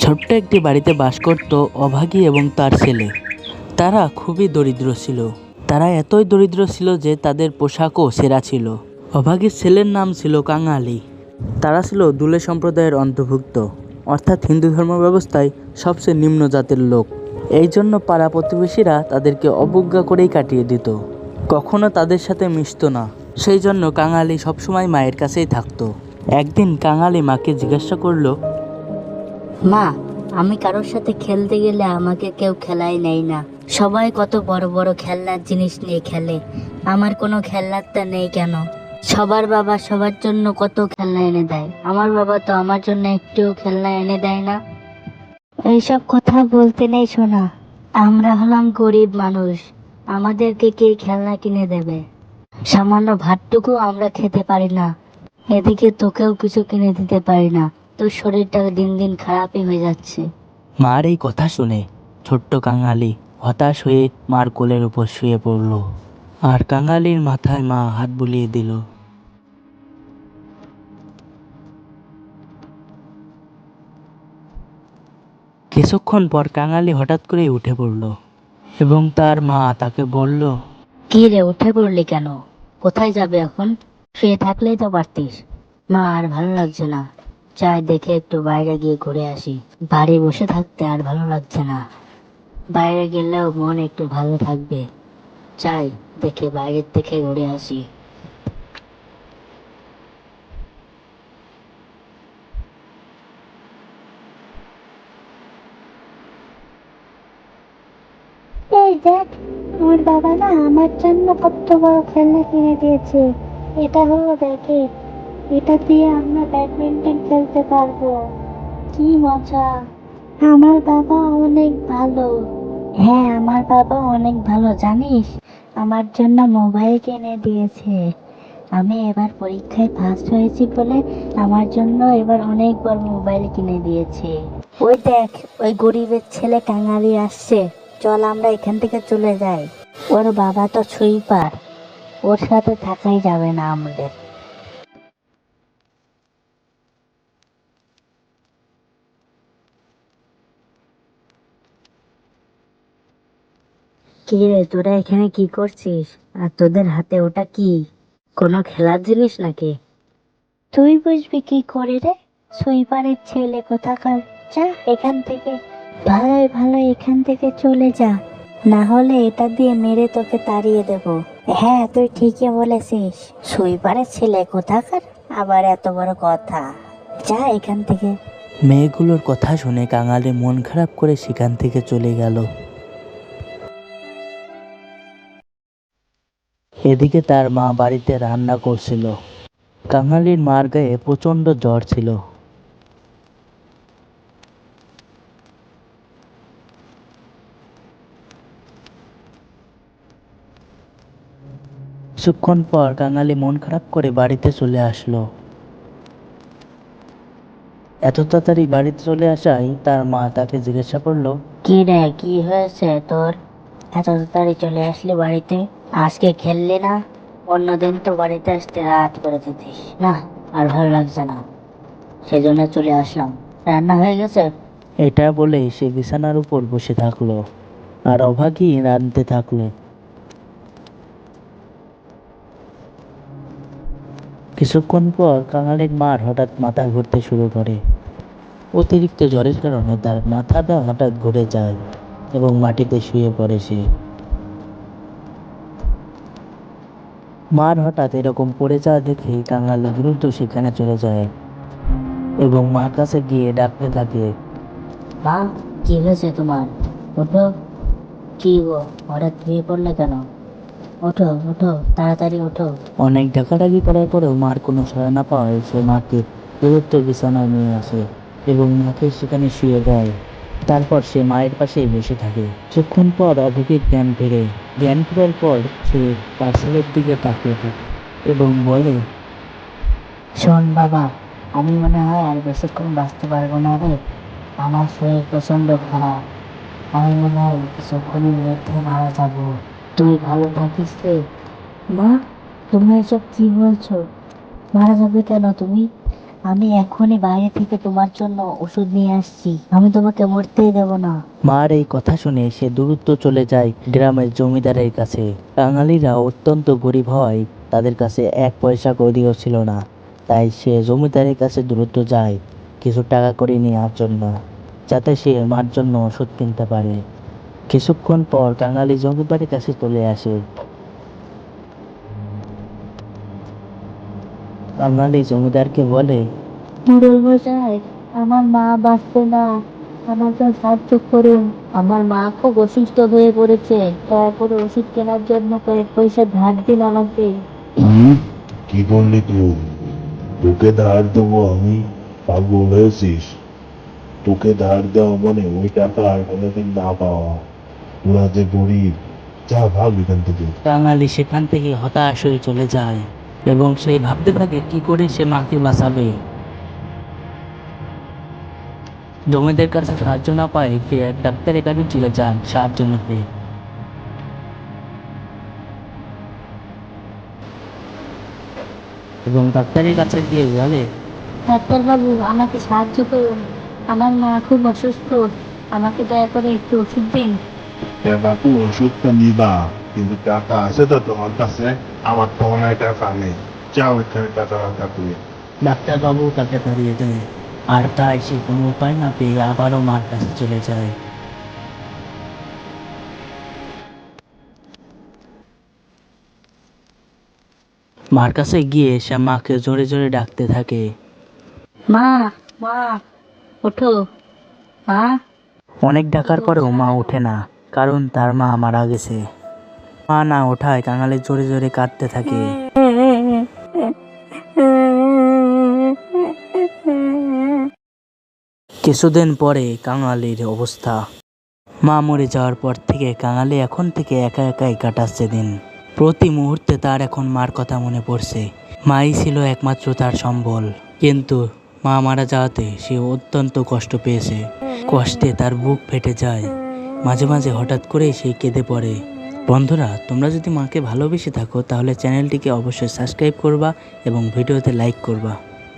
ছোট্ট একটি বাড়িতে বাস করত অভাগী এবং তার ছেলে। তারা খুবই দরিদ্র ছিল। তারা এতই দরিদ্র ছিল যে তাদের পোশাকও ছেঁড়া ছিল। অভাগীর ছেলের নাম ছিল কাঙালি। তারা ছিল দুলে সম্প্রদায়ের অন্তর্ভুক্ত, অর্থাৎ হিন্দু ধর্ম ব্যবস্থায় সবচেয়ে নিম্ন জাতের লোক। এই জন্য পাড়া প্রতিবেশীরা তাদেরকে অবজ্ঞা করেই কাটিয়ে দিত, কখনো তাদের সাথে মিশতো না। সেই জন্য কাঙালি সবসময় মায়ের কাছেই থাকতো। একদিন কাঙালি মাকে জিজ্ঞাসা করলো, মা, আমি কারোর সাথে খেলতে গেলে আমাকে কেউ খেলায় নেয় না। সবাই কত বড় বড় খেলনার জিনিস নিয়ে খেলে, আমার কোনো খেলনারটা নেই কেন? সবার বাবা সবার জন্য কত খেলনা এনে দেয়, আমার বাবা তো আমার জন্য একটুও খেলনা এনে দেয় না। এইসব কথা বলতে নেই শোনা, আমরা হলাম গরিব মানুষ, আমাদেরকে কে খেলনা কিনে দেবে? সামান্য ভাতটুকু আমরা খেতে পারি না, এদিকে তোকেও কিছু কিনে দিতে পারি না। তোর শরীরটা দিন দিন খারাপই হয়ে যাচ্ছে। মার এই কথা শুনে ছোট্ট কাঙালি হতাশ হয়ে মার কোলের উপর শুয়ে পড়ল, আর কাঙালির মাথায় মা হাত বুলিয়ে দিল। কিছুক্ষণ পর কাঙালি হঠাৎ করেই উঠে পড়ল এবং তার মা তাকে বলল, কি রে, উঠে পড়লি কেন? কোথায় যাবে এখন? শুয়ে থাকলেই তো পারতিস। মা, আর ভালো লাগছে না, চাই দেখে একটু বাইরে গিয়ে ঘুরে আসি। বাড়ি বসে থাকতে আর ভালো লাগছে না, বাইরে গেলেও মন একটু ভালো থাকবে। চাই দেখে বাইরের থেকে ঘুরে আসি। এই দেখ, আমার বাবা না আমার জন্য কত বড় খেলনা কিনে দিয়েছে। এটা হলো র্যাকেট, এটা দিয়ে আমরা ব্যাডমিন্টন খেলতে পারবো। কি মজা! আমার বাবা অনেক ভালো। হ্যাঁ, আমার বাবা অনেক ভালো, জানিস, আমার জন্য মোবাইল কিনে দিয়েছে। আমি এবার পরীক্ষায় ফার্স্ট হয়েছি বলে আমার জন্য এবার অনেক বড় মোবাইল কিনে দিয়েছে। ওই দেখ, ওই গরিবের ছেলে কাঙালি আসছে, চল আমরা এখান থেকে চলে যাই। ওর বাবা তো সুইপার, ওর সাথে থাকাই যাবে না আমাদের। কি রে, তোরা এখানে কি করছিস? আর তোদের হাতে ওটা কি? কোনো খেলার জিনিস নাকি? তুই বুঝবি কি করে রে, সুইপারের ছেলে কোথাকার! যা এখান থেকে, ভালোই ভালো এখান থেকে চলে যা, না হলে এটা দিয়ে মেরে তোকে তাড়িয়ে দেব। হ্যাঁ, তুই ঠিকই বলেছিস, সুইপারের ছেলে কোথাকার, আবার এত বড় কথা! যা এখান থেকে। মেয়েগুলোর কথা শুনে কাঙালি মন খারাপ করে সেখান থেকে চলে গেল। এদিকে তার মা বাড়িতে রান্না করছিল। কাঙালির মার গায়ে প্রচণ্ড জ্বর ছিল। কিছুক্ষণ পর কাঙালি মন খারাপ করে বাড়িতে চলে আসলো। এত তাড়াতাড়ি বাড়িতে চলে আসায় তার মা তাকে জিজ্ঞাসা করলো, কি রে, কি হয়েছে তোর? এত তাড়াতাড়ি চলে আসলি বাড়িতে? আজকে খেললি না? অন্যদিন তো বাড়িতে আসতে রাত করে দিতিস না। আর ভালো লাগছে না, সেজন্য চলে আসলাম। রান্না হয়ে গেছে? এটা বলে সে বিছানার উপর বসে থাকলো আর অভাগী রাঁধতে থাকলো। কিছুক্ষণ পর কাঙালির মার হঠাৎ মাথা ঘুরতে শুরু করে। অতিরিক্ত জ্বরের কারণে তার মাথাটা হঠাৎ ঘুরে যায় এবং মাটিতে শুয়ে পড়ে সে। মার হঠাৎ এরকম পড়ে যাওয়া দেখে কাঙালি দ্রুত সেখানে চলে যায় এবং মার কাছে গিয়ে ডাকতে থাকে, মা, কি হয়েছে তোমার? ওঠো। কি গো, হঠাৎ শুয়ে পড়লে কেন? ওঠো ওঠো, তাড়াতাড়ি ওঠো। অনেক ডাকাডাকি করার পরেও মার কোনো সাড়া না পাওয়ায় সে মাকে দূরত্ব বিছানায় নিয়ে আসে এবং মাকে সেখানে শুয়ে দেয়। তারপর সে মায়ের পাশেই বসে থাকে। কিছুক্ষণ পর অভিজিৎ জ্ঞান ফেরে। জ্ঞান ফেরার পর সে তার ছেলের দিকে তাকিয়ে থাকে এবং বলে, শোন বাবা, আমি মনে হয় আর বেশিক্ষণ বাঁচতে পারবো না রে। আমার শরীর প্রচন্ড খারাপ, আমি মনে হয় কিছুক্ষণের মধ্যে মারা যাব। তুই ভালো থাকিস রে। মা, তুমি এসব কি বলছো? মারা যাবে কেন তুমি? আমি এখনই বাইরে থেকে তোমার জন্য ওষুধ নিয়ে আসছি। আমি তোমাকে মরতেই দেব না। মার এই কথা শুনে সে দ্রুত চলে যায় গ্রামের জমিদারের কাছে। কাঙালিরা অত্যন্ত গরিব হয়, তাদের কাছে এক পয়সা কড়িও ছিল না। তাই সে জমিদারের কাছে দ্রুত যায় কিছু টাকা করে নেওয়ার জন্য, যাতে সে মার জন্য ওষুধ কিনতে পারে। কিছুক্ষণ পর কাঙালি জমিদারের কাছে চলে আসে। কাঙালি জমিদারকে বলে, মুরল মশাই, আমার মা বাঁচবে না, আমাকে সাহায্য করুন। আমার মা খুব অসুস্থ হয়ে পড়েছে, দয়া করে ওষুধ কেনার জন্য কয়েক পয়সা ধার দিন আমাকে। কি বললি তুই? তোকে ধার দেবো আমি? পাগল হয়েছিস? তোকে ধার দেওয়া মানে ওই টাকা আর কোনোদিন না পাওয়া। তোরা যে গরিব, যা ভাগ এখান থেকে। কাঙালি সেখান থেকে হতাশ হয়ে চলে যায় এবং সে ভাবতে থাকে কি করে সে মাকে বাঁচাবে। জমিদের কাছে সাহায্য না পায় সে এক ডাক্তারের কাছে চলে যান সাহায্য নিতে। এবং ডাক্তারের কাছে গিয়ে বলে, ডাক্তারবাবু, আমাকে সাহায্য করুন, আমার মা খুব অসুস্থ, আমাকে দয়া করে একটু ওষুধ দিন। বাপু, ওষুধটা নিবা, কিন্তু টাকা আছে তো তোমার কাছে? আমার তো অনেক টাকা নেই। যাও এখানে টাকা রাখা তুমি। ডাক্তারবাবু তাকে তাড়িয়ে দেয়। আর তাই সে কোনো উপায় না পেয়ে আবারও মার কাছে চলে যায়। মার কাছে গিয়ে সে মাকে জোরে জোরে ডাকতে থাকে। মা, মা, ওঠো, মা। অনেক ডাকার পরেও মা ওঠে না, কারণ তার মা মারা গেছে। মা না ওঠায় কাঙালি জোরে জোরে কাঁদতে থাকে। কিছুদিন পরে কাঙালির অবস্থা। মা মরে যাওয়ার পর থেকে কাঙালি এখন থেকে একা একাই কাটাচ্ছে দিন। প্রতি মুহূর্তে তার এখন মার কথা মনে পড়ছে। মাই ছিল একমাত্র তার সম্বল, কিন্তু মা মারা যাওয়াতে সে অত্যন্ত কষ্ট পেয়েছে। কষ্টে তার বুক ফেটে যায়। মাঝে মাঝে হঠাৎ করেই সে কেঁদে পড়ে। বন্ধুরা, তোমরা যদি মাকে ভালোবেসে থাকো তাহলে চ্যানেলটিকে অবশ্যই সাবস্ক্রাইব করবা এবং ভিডিওতে লাইক করবা।